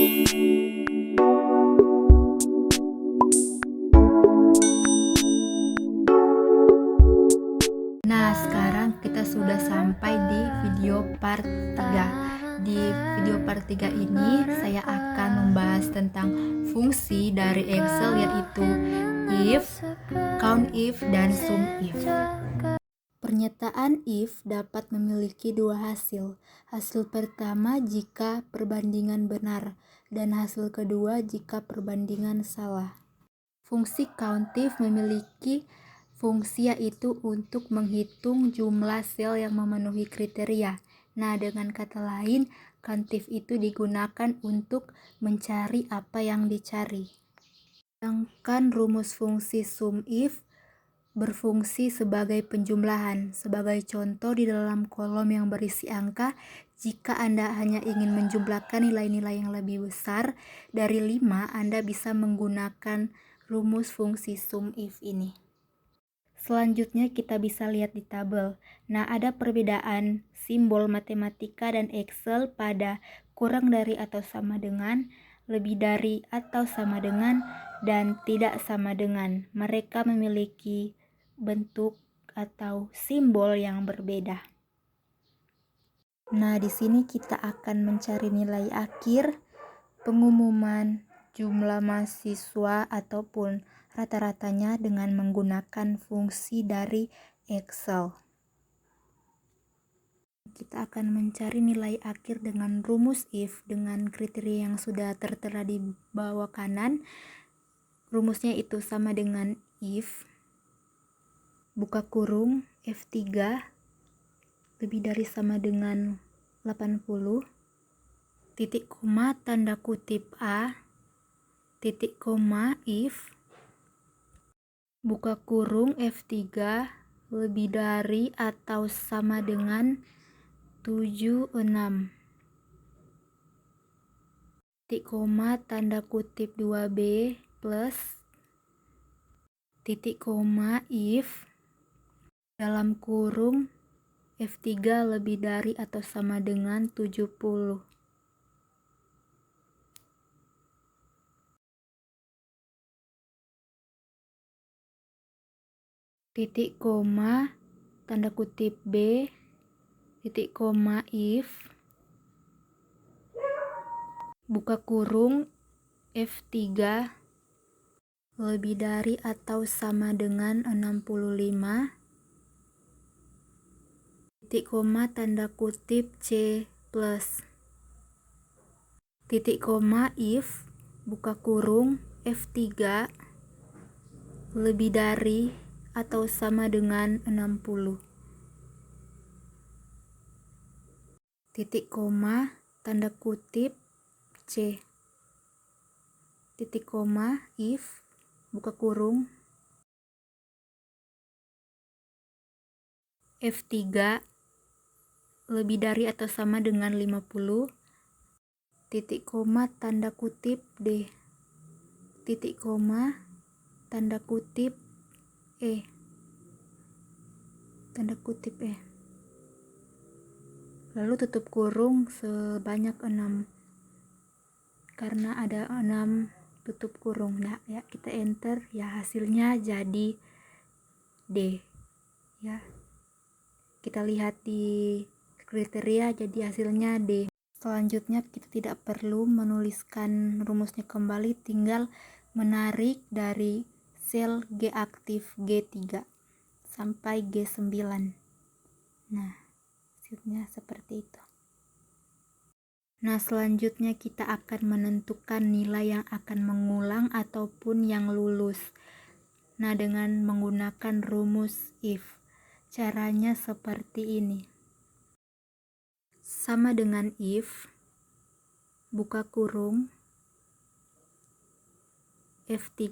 Nah, sekarang kita sudah sampai di video part 3. Di video part 3 ini saya akan membahas tentang fungsi dari Excel, yaitu if, COUNTIF, dan SUMIF. Pernyataan if dapat memiliki dua hasil. Hasil pertama jika perbandingan benar, dan hasil kedua jika perbandingan salah. Fungsi COUNTIF memiliki fungsi yaitu untuk menghitung jumlah sel yang memenuhi kriteria. Nah, dengan kata lain, COUNTIF itu digunakan untuk mencari apa yang dicari. Sedangkan rumus fungsi SUMIF berfungsi sebagai penjumlahan. Sebagai contoh, di dalam kolom yang berisi angka, jika Anda hanya ingin menjumlahkan nilai-nilai yang lebih besar dari 5, Anda bisa menggunakan rumus fungsi SUMIF ini. Selanjutnya kita bisa lihat di tabel. Nah, ada perbedaan simbol matematika dan Excel pada kurang dari atau sama dengan, lebih dari atau sama dengan, dan tidak sama dengan. Mereka memiliki bentuk atau simbol yang berbeda. Nah, di sini kita akan mencari nilai akhir, pengumuman, jumlah mahasiswa ataupun rata-ratanya dengan menggunakan fungsi dari Excel. Kita akan mencari nilai akhir dengan rumus if dengan kriteria yang sudah tertera di bawah kanan. Rumusnya itu sama dengan if buka kurung F3 lebih dari sama dengan 80, titik koma tanda kutip A, titik koma if buka kurung F3 lebih dari atau sama dengan 76, titik koma tanda kutip 2B plus titik koma if dalam kurung F3 lebih dari atau sama dengan 70. Titik koma tanda kutip B, titik koma if buka kurung F3 lebih dari atau sama dengan 65, titik koma tanda kutip C plus titik koma if buka kurung F3 lebih dari atau sama dengan 60, titik koma tanda kutip C, titik koma if buka kurung F3 lebih dari atau sama dengan 50, titik koma tanda kutip D, titik koma tanda kutip E, tanda kutip E, lalu tutup kurung sebanyak 6 karena ada 6 tutup kurung. Nah, ya kita enter, ya hasilnya jadi D. Ya, kita lihat di kriteria, jadi hasilnya D. Selanjutnya kita tidak perlu menuliskan rumusnya kembali, tinggal menarik dari sel G aktif G3 sampai G9. Nah, hasilnya seperti itu. Nah, selanjutnya kita akan menentukan nilai yang akan mengulang ataupun yang lulus. Nah, dengan menggunakan rumus if. Caranya seperti ini. Sama dengan if buka kurung F3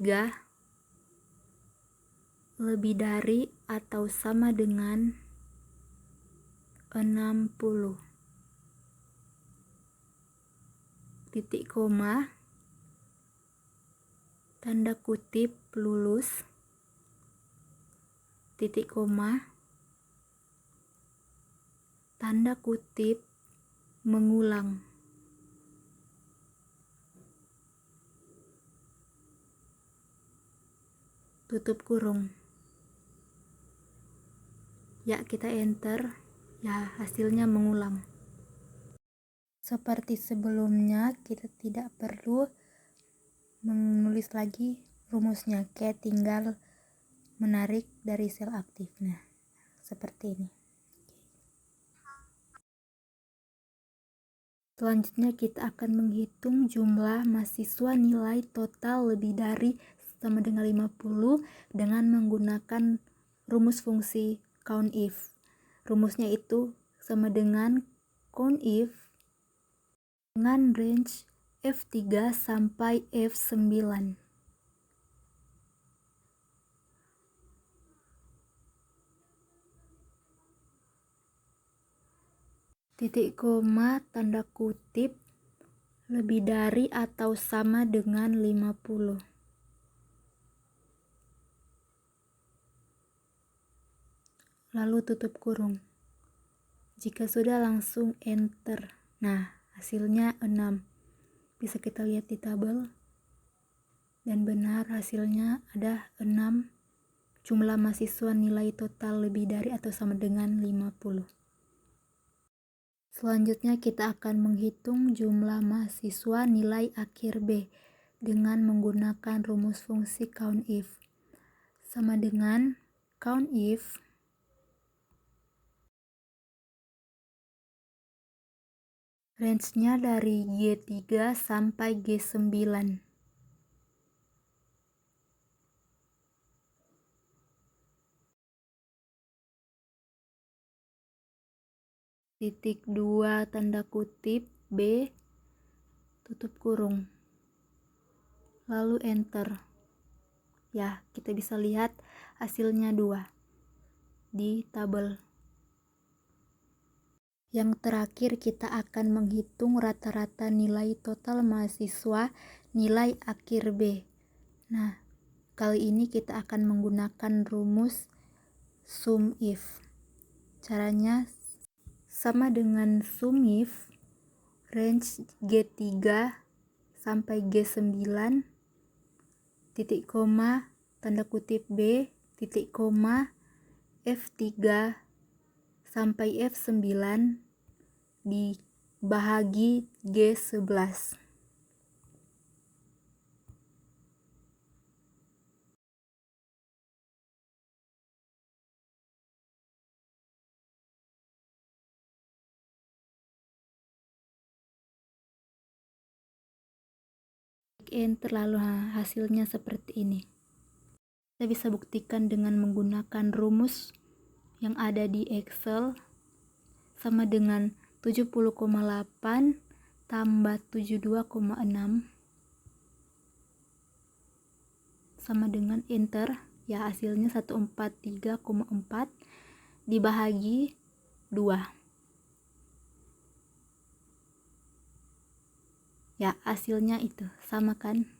lebih dari atau sama dengan 60, titik koma tanda kutip lulus, titik koma tanda kutip mengulang. tutup kurung. Ya, kita enter. Ya, hasilnya mengulang. Seperti sebelumnya, kita tidak perlu menulis lagi rumusnya, kayak tinggal menarik dari sel aktif. Nah, seperti ini. Selanjutnya kita akan menghitung jumlah mahasiswa nilai total lebih dari sama dengan 50 dengan menggunakan rumus fungsi COUNTIF. Rumusnya itu sama dengan COUNTIF dengan range F3 sampai F9. Titik koma tanda kutip lebih dari atau sama dengan 50. Lalu tutup kurung. Jika sudah, langsung enter. Nah, hasilnya 6. Bisa kita lihat di tabel. Dan benar, hasilnya ada 6 jumlah mahasiswa nilai total lebih dari atau sama dengan 50. Selanjutnya kita akan menghitung jumlah mahasiswa nilai akhir B dengan menggunakan rumus fungsi COUNTIF. Sama dengan COUNTIF range-nya dari G3 sampai G9. Titik 2 tanda kutip B tutup kurung. Lalu enter. Ya, kita bisa lihat hasilnya 2 di tabel. Yang terakhir kita akan menghitung rata-rata nilai total mahasiswa nilai akhir B. Nah, kali ini kita akan menggunakan rumus SUMIF. Caranya sama dengan SUMIF range G3 sampai G9 titik koma tanda kutip B titik koma F3 sampai F9 dibahagi G11. Enter, lalu hasilnya seperti ini. Kita bisa buktikan dengan menggunakan rumus yang ada di Excel sama dengan 70,8 tambah 72,6 sama dengan enter. Ya, hasilnya 143,4 dibahagi 2. Ya, hasilnya itu sama kan?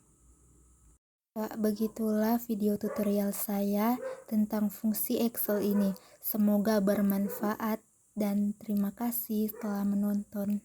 Begitulah video tutorial saya tentang fungsi Excel ini. Semoga bermanfaat dan terima kasih telah menonton.